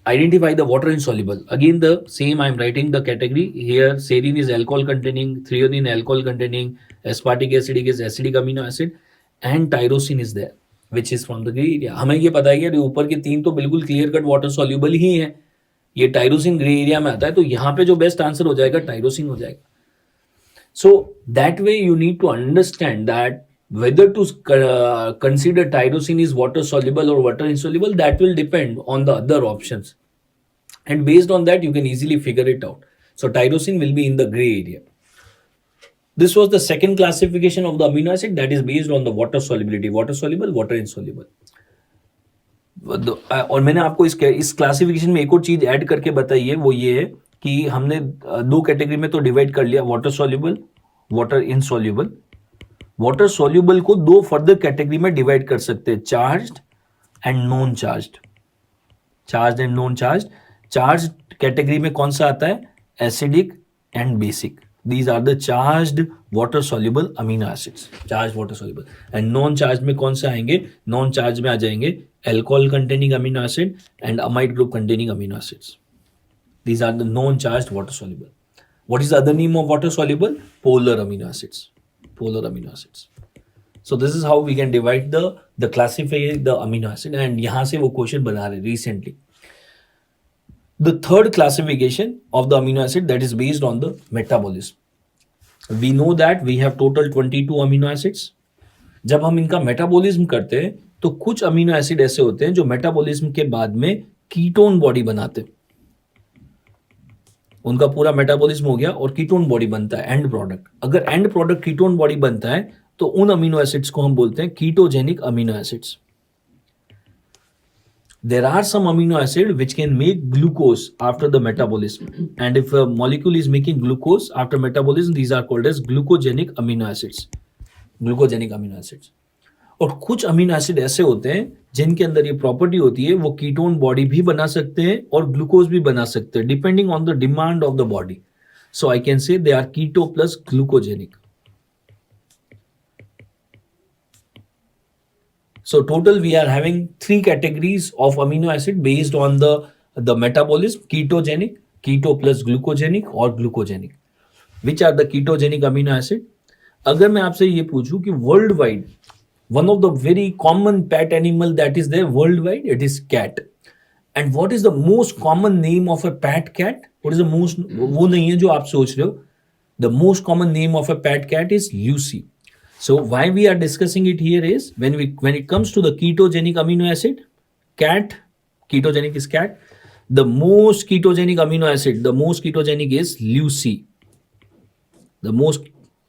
identify the water insoluble. Again the same, I am writing the category here. Serine is alcohol containing, threonine alcohol containing, aspartic acid is acidic amino acid, and tyrosine is there. Which is from the grey area. हमें ये पता है कि ऊपर के 3 तो बिल्कुल clear cut water soluble ही है, ये टाइरोसिन ग्रे एरिया में आता है, तो यहाँ पे जो बेस्ट आंसर हो जाएगा टाइरोसिन हो जाएगा. So that way you need to understand that whether to consider tyrosine is water soluble or water insoluble, that will depend on the other options, and based on that you can easily figure it out. So tyrosine will be in the gray area. This was the second classification of the amino acid, that is based on the water solubility, water soluble, water insoluble. और मैंने आपको इस classification में एक और चीज add करके बताई है, वो ये है कि हमने 2 कैटेगरी में तो डिवाइड कर लिया, water soluble, water insoluble. Water soluble को 2 फर्दर कैटेगरी में डिवाइड कर सकते हैं, charged and non charged. Charged and non charged. Charged category में कौन सा आता है? Acidic and basic. These are the charged water soluble amino acids, charged water soluble. And non charged में कौन से आएंगे? Non charged में आ जाएंगे alcohol containing amino acid and amide group containing amino acids. These are the non charged water soluble. What is the other name of water soluble? Polar amino acids. Polar amino acids. So this is how we can divide the classify the amino acid, and यहाँ से वो question बना रहे recently. The third classification of the amino acid, that is based on the metabolism. We know that we have total 22 amino acids. जब हम इनका metabolism करते हैं तो कुछ अमीनो एसिड ऐसे होते हैं जो मेटाबॉलिज्म के बाद में कीटोन बॉडी बनाते हैं. उनका पूरा मेटाबॉलिज्म हो गया और कीटोन बॉडी बनता है, एंड प्रोडक्ट. अगर एंड प्रोडक्ट कीटोन बॉडी बनता है तो उन अमीनो एसिड्स को हम बोलते हैं ketogenic amino acids. There are some amino acid which can make glucose after the metabolism, and if a molecule is making glucose after metabolism, these are called as glucogenic amino acids. Glucogenic amino acids. और कुछ amino acid ऐसे होते हैं जिनके अंदर ये property होती है, वो कीटोन बॉडी भी बना सकते हैं और ग्लूकोज भी बना सकते हैं, depending on the demand of the body. So I can say they are keto plus glucogenic. So total we are having 3 categories of amino acid based on the metabolism: ketogenic, keto plus glucogenic or glucogenic. Which are the ketogenic amino acid? अगर मैं आपसे ये पूछूं कि world wide one of the very common pet animal that is there worldwide, it is cat. And what is the most common name of a pet cat? What is the most, वो नहीं है जो आप सोच रहे हो. The most common name of a pet cat is Lucy. So why we are discussing it here is when it comes to the ketogenic amino acid, cat, ketogenic is cat. The most ketogenic amino acid, the most ketogenic is Lucy. The most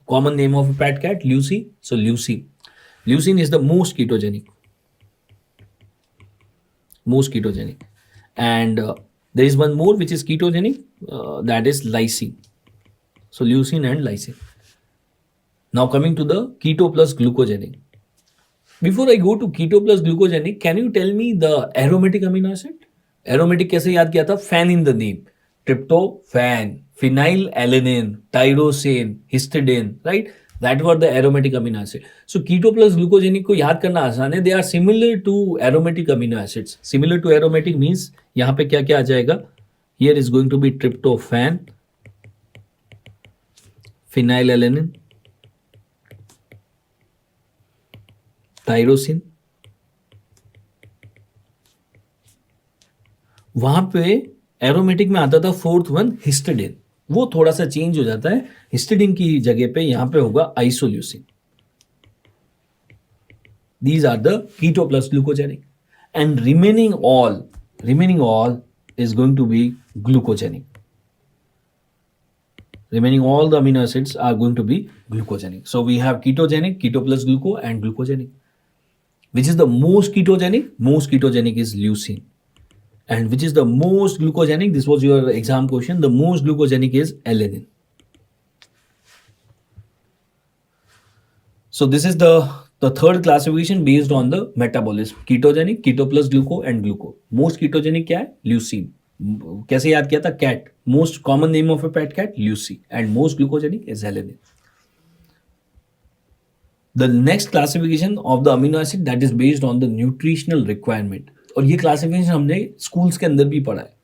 common name of a pet cat, Lucy. So Lucy. Leucine is the most ketogenic. Most ketogenic. And there is one more which is ketogenic, that is lysine. So leucine and lysine. Now coming to the keto plus glucogenic. Before I go to keto plus glucogenic, can you tell me the aromatic amino acid? Aromatic कैसे याद किया था? Fan in the name. Tryptophan, phenylalanine, tyrosine, histidine, right? That were the aromatic amino acid. So keto plus glucogenic को याद करना आसान है. They are similar to aromatic amino acids. Similar to aromatic means यहाँ पे क्या क्या आ जाएगा? Here is going to be tryptophan, phenylalanine, tyrosine. वहां पे एरोमेटिक में आता था फोर्थ वन हिस्टिडिन. वो थोड़ा सा चेंज हो जाता है. हिस्टिडिन की जगह पे यहां पे होगा isoleucine. These are the keto plus glucogenic and remaining all is going to be glucogenic. Remaining all the amino acids are going to be glucogenic. So we have ketogenic, keto plus gluco, and glucogenic. Which is the most ketogenic? Most ketogenic is leucine. And which is the most glucogenic? This was your exam question. The most glucogenic is alanine. So this is the third classification based on the metabolism. Ketogenic, keto plus gluco, and gluco. Most ketogenic क्या है? Leucine. कैसे याद किया था? Cat. Most common name of a pet cat, Lucy. And most glucogenic is alanine. The next classification of the amino acid that is based on the nutritional requirement. और ये classification हमने schools के अंदर भी पढ़ा है.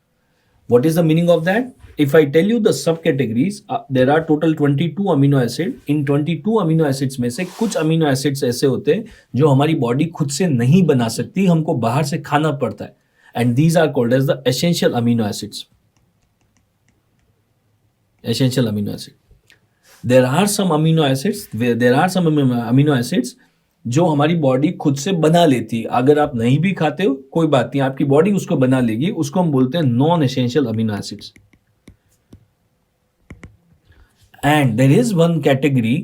What is the meaning of that? if I tell you the subcategories, there are total 22 amino acid. In 22 amino acids में से कुछ amino acids ऐसे होते हैं जो हमारी बॉडी खुद से नहीं बना सकती, हमको बाहर से खाना पड़ता है, and these are called as the essential amino acids. Essential amino acid. There are some amino acids जो हमारी बॉडी खुद से बना लेती है. अगर आप नहीं भी खाते हो कोई बात नहीं, आपकी बॉडी उसको बना लेगी, उसको हम बोलते हैं non essential amino acids. And there is one category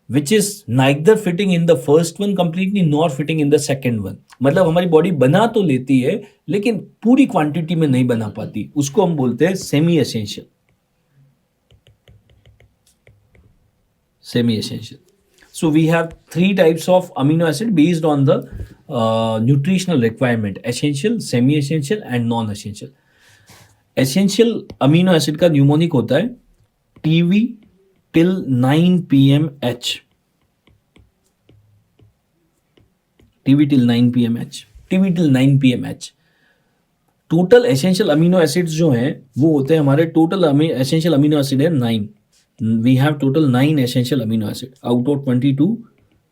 which is neither fitting in the first one completely nor fitting in the second one. मतलब हमारी बॉडी बना तो लेती है लेकिन पूरी क्वांटिटी में नहीं बना पाती, उसको हम बोलते हैं semi essential. Semi essential. So we have three types of amino acid based on the nutritional requirement: essential, semi essential and non essential. Essential amino acid का न्यूमोनिक होता है TV till 9 pmH. TV till 9 pmH. TV till 9 pmH. Total essential amino acids जो हैं वो होते हैं हमारे, total essential amino acid है 9. We have total 9 essential amino acid. Out of 22,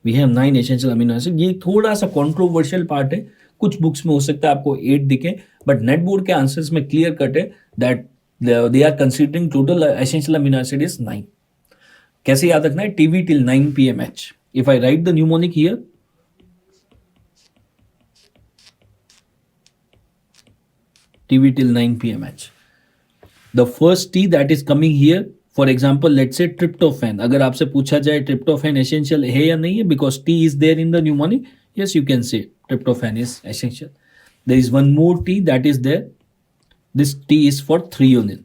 we have 9 essential amino acid. ये थोड़ा सा controversial part है, कुछ बुक्स में हो सकता है आपको 8 दिखे, बट नेट बोर्ड के आंसर्स में क्लियर कट है that they are considering total essential amino acid is 9. कैसे याद रखना है? TV till 9 pmH. If I write the mnemonic here, TV till 9 pmH. The first T that is coming here, for example let say tryptophan. अगर आपसे पूछा जाए tryptophan essential है या नहीं है, because T is there in the mnemonic, yes you can say tryptophan is essential. There is one more T that is there, this T is for threonine.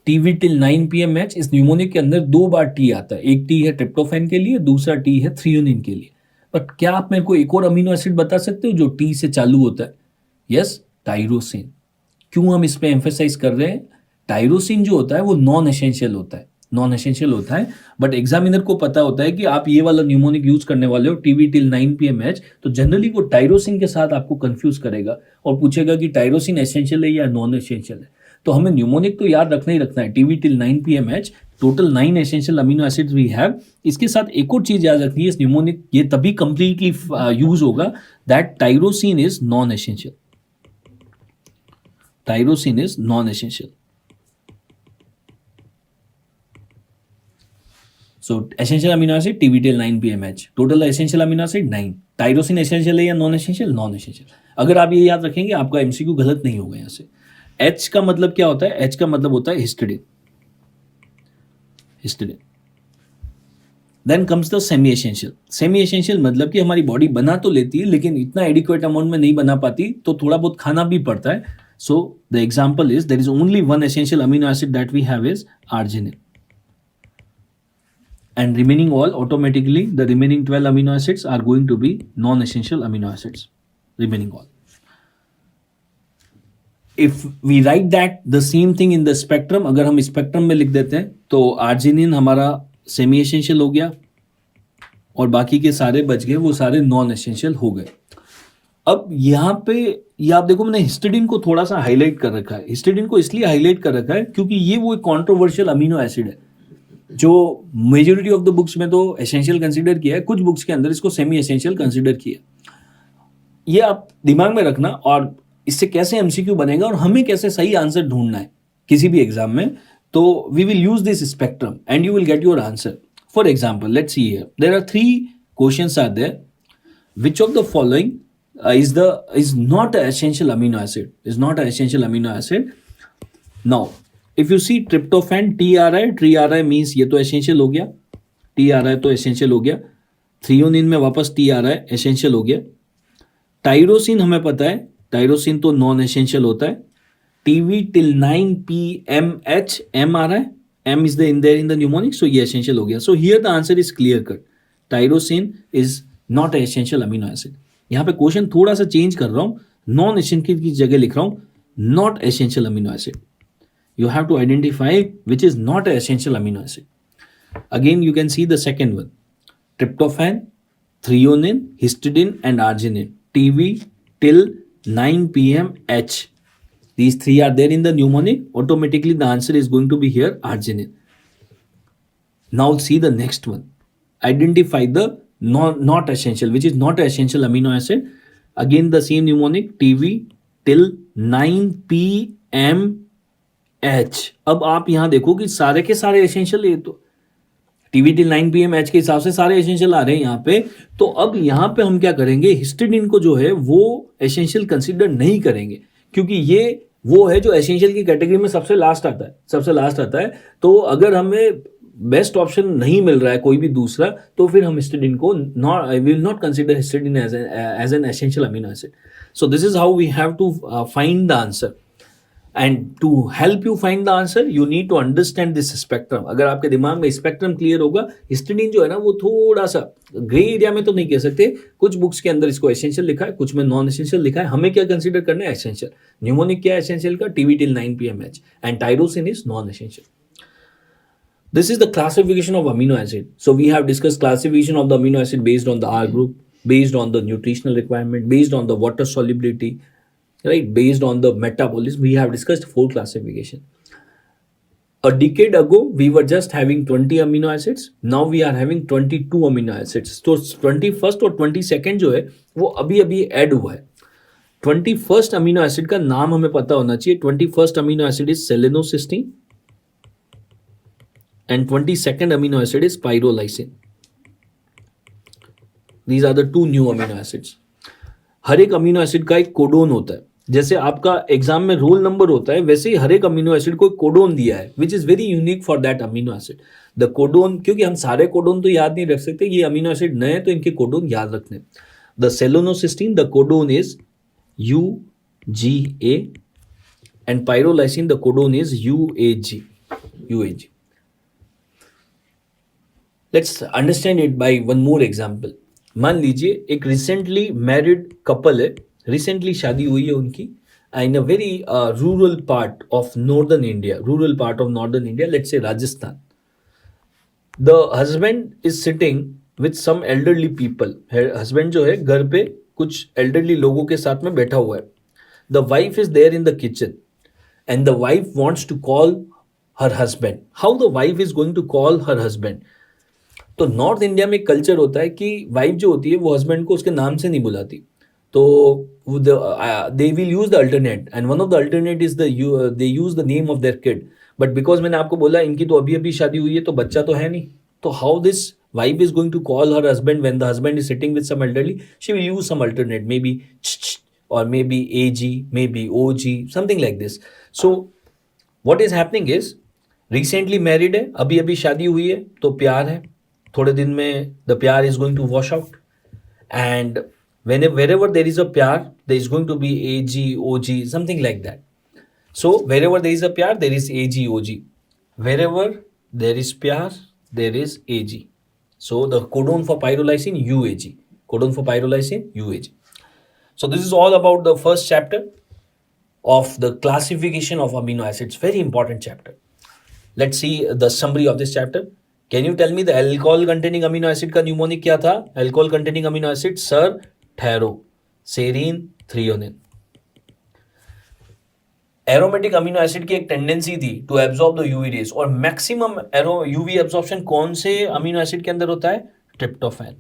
TV till 9 pmH, इस mnemonic के अंदर 2 बार T आता है. एक T है tryptophan के लिए, दूसरा टी है थ्रियोनिन के लिए. बट क्या आप मेरे को एक और अमीनो एसिड बता सकते हो जो टी से चालू होता है? Yes, tyrosine. क्यों हम इस पे एम्फेसाइज कर रहे हैं? टाइरोसिन जो होता है वो नॉन एसेंशियल होता है, बट एग्जामिनर को पता होता है कि आप ये वाला न्यूमोनिक यूज करने वाले हो TV till 9 pmH, तो जनरली वो टाइरोसिन के साथ आपको कंफ्यूज करेगा और पूछेगा कि टाइरोसिन एसेंशियल है या नॉन एसेंशियल है. तो हमें न्यूमोनिक तो याद रखना ही रखना है. TV till 9 pmH, total 9 essential amino acids we have. इसके साथ एक और चीज याद रखनी है, इस न्यूमोनिक ये तभी कंप्लीटली यूज होगा that tyrosine is non essential. Tyrosine is non-essential. So essential amino acid TV till 9 pmH. Total essential amino acid 9. Tyrosine essential है या non-essential? Non-essential. अगर आप ये याद रखेंगे आपका MCQ गलत नहीं होगा यहाँ से. H का मतलब क्या होता है? H का मतलब होता है histidine. Then comes the semi-essential. Semi-essential मतलब कि हमारी बॉडी बना तो लेती है लेकिन इतना एडिक्वेट अमाउंट में नहीं बना पाती, तो थोड़ा बहुत खाना भी पड़ता है. So the example is there is only one essential amino acid that we have is arginine, and remaining all automatically the remaining 12 amino acids are going to be non-essential amino acids. Remaining all. If we write that the same thing in the spectrum, अगर हम spectrum में लिख देते हैं तो arginine हमारा semi essential हो गया और बाकी के सारे बच गए, वो सारे नॉन एसेंशियल हो गए. अब यहाँ पे ये आप देखो मैंने हिस्टिडिन को थोड़ा सा हाईलाइट कर रखा है. हिस्टिडिन को इसलिए हाईलाइट कर रखा है क्योंकि ये वो एक कॉन्ट्रोवर्शियल अमीनो एसिड है जो मेजोरिटी ऑफ द बुक्स में तो एसेंशियल कंसीडर किया है, कुछ बुक्स के अंदर इसको सेमी एसेंशियल कंसीडर किया. ये आप दिमाग में रखना, और इससे कैसे एमसीक्यू बनेगा और हमें कैसे सही आंसर ढूंढना है किसी भी एग्जाम में, तो we will use this spectrum and you will get your answer. For example let's see here, there are 3 questions are there. Which of the following is not an essential amino acid? Is not an essential amino acid. Now, if you see tryptophan, TRI means ये तो essential हो गया, TRI तो essential हो गया. Threonine में वापस TRI essential हो गया. टाइरोसिन हमें पता है, टाइरोसिन तो नॉन एसेंशियल होता है. TV till 9 pmH, M आ रहा है, M is there in the mnemonic, so ये essential हो गया. So here the answer is clear cut. Tyrosine is not an essential amino acid. यहाँ पे क्वेश्चन थोड़ा सा चेंज कर रहा हूँ, नॉन एसेंशियल की जगह लिख रहा हूँ not essential amino acid. You have to identify which is not an essential amino acid. Again, you can see the second one. Tryptophan, threonine, histidine and arginine. TV till 9 p.m. H. These three are there in the mnemonic. Automatically the answer is going to be here arginine. Now see the next one. Identify the not essential, which is not essential amino acid. Again the same mnemonic TV till 9 p.m. H. अब आप यहाँ देखो कि सारे के सारे essential, ये तो टीवी टिल 9 पीएम एच के हिसाब से सारे एसेंशियल आ रहे हैं यहाँ पे. तो अब यहाँ पे हम क्या करेंगे, हिस्टिडीन को जो है वो एसेंशियल कंसिडर नहीं करेंगे, क्योंकि ये वो है जो एसेंशियल की कैटेगरी में सबसे लास्ट आता है, सबसे लास्ट आता है. तो अगर हमें बेस्ट ऑप्शन नहीं मिल रहा है कोई भी दूसरा, तो फिर हम हिस्टिडीन को not, I will not consider histidine as an essential amino acid. So this is how we have to find the answer. And to help you find the answer you need to understand this spectrum. अगर आपके दिमाग में spectrum clear होगा, histidine जो है ना वो थोड़ा सा ग्रे एरिया में तो नहीं कह सकते, कुछ बुक्स के अंदर इसको एसेंशियल लिखा है, कुछ में नॉन एसेंशियल लिखा है. हमें क्या कंसीडर करना है, एसेंशियल. न्यूमोनिक क्या है एसेंशियल का, TV till 9 PM H, and tyrosine is non essential. This is the classification of amino acid. So we have discussed classification of the amino acid based on the R group, based on the nutritional requirement, based on the water solubility, right? Based on the metabolism. We have discussed 4 classification. A decade ago, we were just having 20 amino acids. Now we are having 22 amino acids. So 21st और 22nd जो है वो अभी add हुआ है. 21st amino acid का नाम हमें पता होना चाहिए. 21st amino acid is selenocysteine. And 22nd amino acid is pyrrolysine. These are the 2 new amino acids. हर एक अमीनो एसिड का एक कोडोन होता है. जैसे आपका एग्जाम में रोल नंबर होता है, वैसे ही हर एक अमीनो एसिड को एक कोडोन दिया है, which is very unique for that amino acid. The codon, क्योंकि हम सारे कोडोन तो याद नहीं रख सकते, ये अमीनो एसिड नए तो इनके कोडोन याद रखने. The selenocysteine, the codon is UGA, and pyrrolysine the codon is UAG. Let's understand it by one more example. मान लीजिए एक रिसेंटली मैरिड कपल है, रिसेंटली शादी हुई है उनकी, in a very rural part of northern India, let's say Rajasthan. The husband is sitting with some elderly people. Husband जो है घर पे कुछ एल्डरली लोगों के साथ में बैठा हुआ है. The wife is there in the kitchen and the wife wants to call her husband. How the wife is going to call her husband? तो नॉर्थ इंडिया में कल्चर होता है कि वाइफ जो होती है वो हस्बैंड को उसके नाम से नहीं बुलाती, तो they will use the alternate, and one of the alternate is they use the name of their kid. But because मैंने आपको बोला इनकी तो अभी शादी हुई है, तो बच्चा तो है नहीं, तो how this wife is going to call her husband when the husband is sitting with some elderly? She will use some alternate, maybe और maybe AG, maybe OG, something like this. So what is happening is, recently married है, अभी शादी हुई है, तो प्यार है, थोड़े दिन में the pyaar is going to wash out, and wherever there is a pyar, there is going to be AG, OG, something like that. So wherever there is a pyar, there is AG, OG. Wherever there is pyar, there is AG. So the codon for pyrrolysine UAG. Codon for pyrrolysine UAG. So this is all about the first chapter of the classification of amino acids. Very important chapter. Let's see the summary of this chapter. Can you tell me the alcohol containing amino acid का mnemonic क्या था? Alcohol containing amino acid, sir, ठहरो, serine, threonine. Aromatic amino acid की एक tendency थी to absorb the UV rays, और maximum UV absorption कौन से अमीनो एसिड के अंदर होता है? Tryptophan.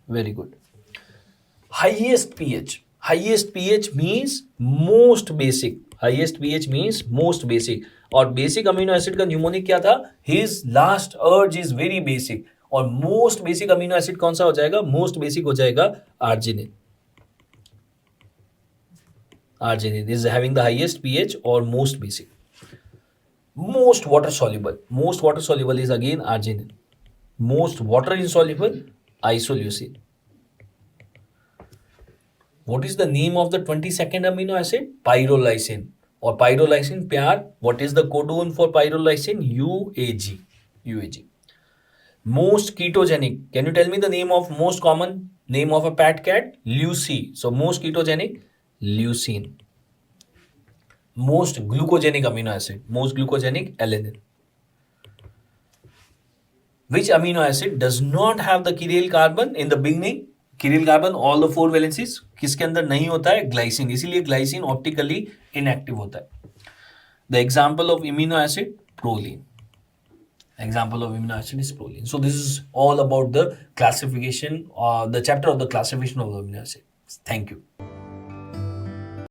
Very good. Highest pH means most basic. और बेसिक अमीनो एसिड का न्यूमोनिक क्या था? His last urge is very basic. और मोस्ट बेसिक अमीनो एसिड कौन सा हो जाएगा? मोस्ट बेसिक हो जाएगा arginine. Arginine is having the highest pH or most basic. Most water soluble is again arginine. Most water insoluble, isoleucine. What is the name of the 22nd amino acid? Pyrrolysine. Or pyrrolysine pyar. What is the codon for pyrrolysine? UAG. Most ketogenic. Can you tell me the name of most common name of a pet cat? Lucy. So most ketogenic, leucine. Most glucogenic amino acid. Most glucogenic, alanine. Which amino acid does not have the chiral carbon in the beginning? Kirill carbon all the 4 valencies किसके अंदर नहीं होता है? Glycine, इसीलिए glycine optically inactive होता है. The example of amino acid, proline. Example of amino acid is proline. So this is all about the classification, the chapter of the classification of amino acids. Thank you.